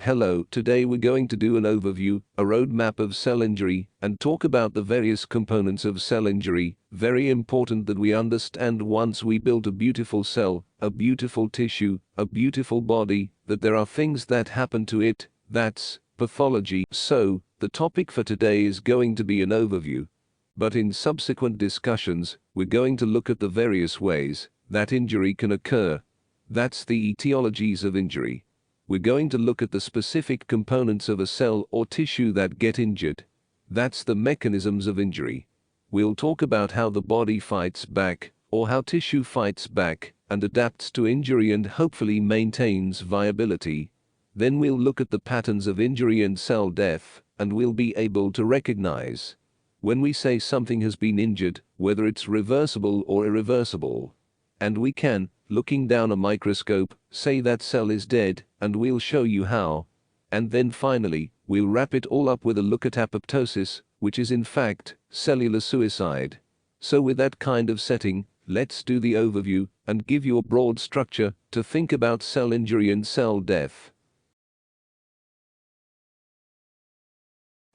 Hello, today we're going to do an overview, a roadmap of cell injury, and talk about the various components of cell injury. Very important that we understand once we build a beautiful cell, a beautiful tissue, a beautiful body, that there are things that happen to it, that's pathology. So, the topic for today is going to be an overview. But in subsequent discussions, we're going to look at the various ways that injury can occur. That's the etiologies of injury. We're going to look at the specific components of a cell or tissue that get injured. That's the mechanisms of injury. We'll talk about how the body fights back, or how tissue fights back and adapts to injury and hopefully maintains viability. Then we'll look at the patterns of injury and cell death, and we'll be able to recognize when we say something has been injured, whether it's reversible or irreversible. And we can, looking down a microscope, say that cell is dead, and we'll show you how. And then finally, we'll wrap it all up with a look at apoptosis, which is in fact cellular suicide. So with that kind of setting, let's do the overview and give you a broad structure to think about cell injury and cell death.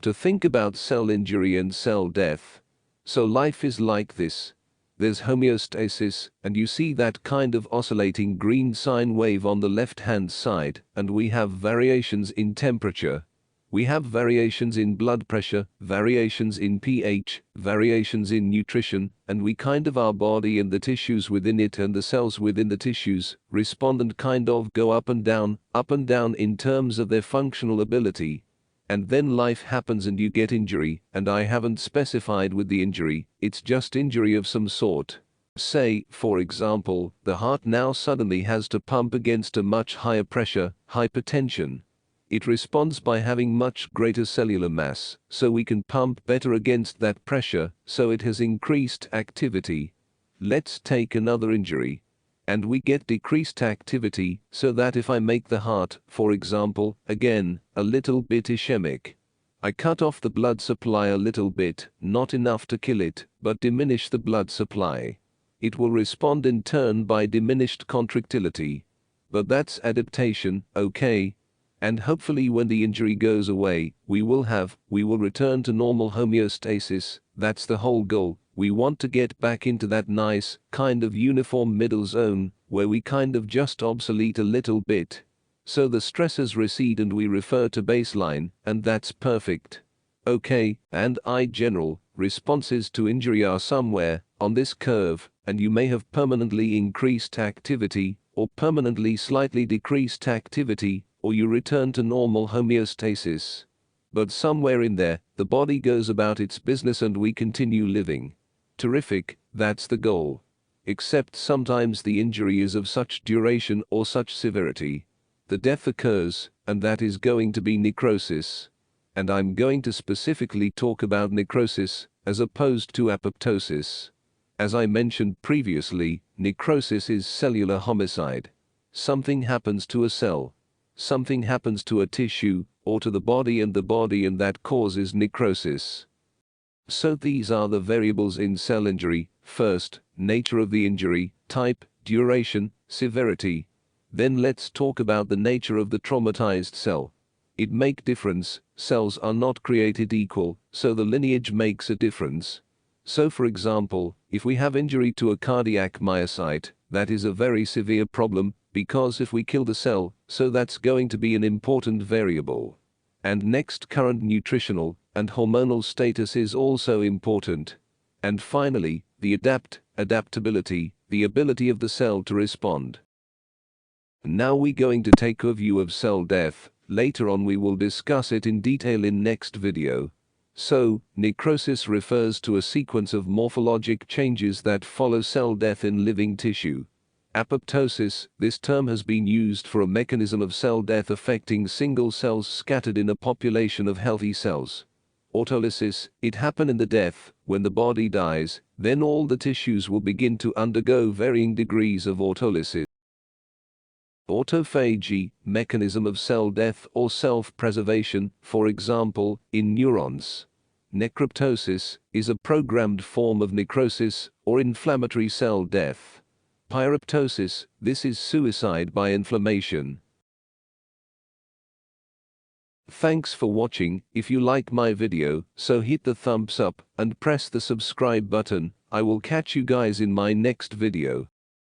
To think about cell injury and cell death. So life is like this. There's homeostasis, and you see that kind of oscillating green sine wave on the left-hand side, and we have variations in temperature. We have variations in blood pressure, variations in pH, variations in nutrition, and we kind of our body and the tissues within it and the cells within the tissues respond and kind of go up and down in terms of their functional ability. And then life happens and you get injury, and I haven't specified with the injury, it's just injury of some sort. Say, for example, the heart now suddenly has to pump against a much higher pressure, hypertension. It responds by having much greater cellular mass, so we can pump better against that pressure, so it has increased activity. Let's take another injury. And we get decreased activity, so that if I make the heart, for example, again, a little bit ischemic, I cut off the blood supply a little bit, not enough to kill it, but diminish the blood supply. It will respond in turn by diminished contractility. But that's adaptation, okay? And hopefully when the injury goes away, we will return to normal homeostasis. That's the whole goal. We want to get back into that nice, kind of uniform middle zone, where we kind of just obsolete a little bit. So the stresses recede and we refer to baseline, and that's perfect. Okay, and general responses to injury are somewhere on this curve, and you may have permanently increased activity, or permanently slightly decreased activity, or you return to normal homeostasis. But somewhere in there, the body goes about its business and we continue living. Terrific, that's the goal. Except sometimes the injury is of such duration or such severity. The death occurs, and that is going to be necrosis. And I'm going to specifically talk about necrosis, as opposed to apoptosis. As I mentioned previously, necrosis is cellular homicide. Something happens to a cell. Something happens to a tissue, or to the body and that causes necrosis. So these are the variables in cell injury. First, nature of the injury, type, duration, severity. Then let's talk about the nature of the traumatized cell. It makes difference. Cells are not created equal, so the lineage makes a difference. So for example, if we have injury to a cardiac myocyte, that is a very severe problem, because if we kill the cell, so that's going to be an important variable. And next, current nutritional and hormonal status is also important. And finally, the adaptability, the ability of the cell to respond. Now we're going to take a view of cell death. Later on we will discuss it in detail in next video. So, necrosis refers to a sequence of morphologic changes that follow cell death in living tissue. Apoptosis, this term has been used for a mechanism of cell death affecting single cells scattered in a population of healthy cells. Autolysis, it happens in the death, when the body dies, then all the tissues will begin to undergo varying degrees of autolysis. Autophagy, mechanism of cell death or self-preservation, for example, in neurons. Necroptosis is a programmed form of necrosis or inflammatory cell death. Pyroptosis, this is suicide by inflammation. Thanks for watching. If you like my video, so hit the thumbs up and press the subscribe button. I will catch you guys in my next video.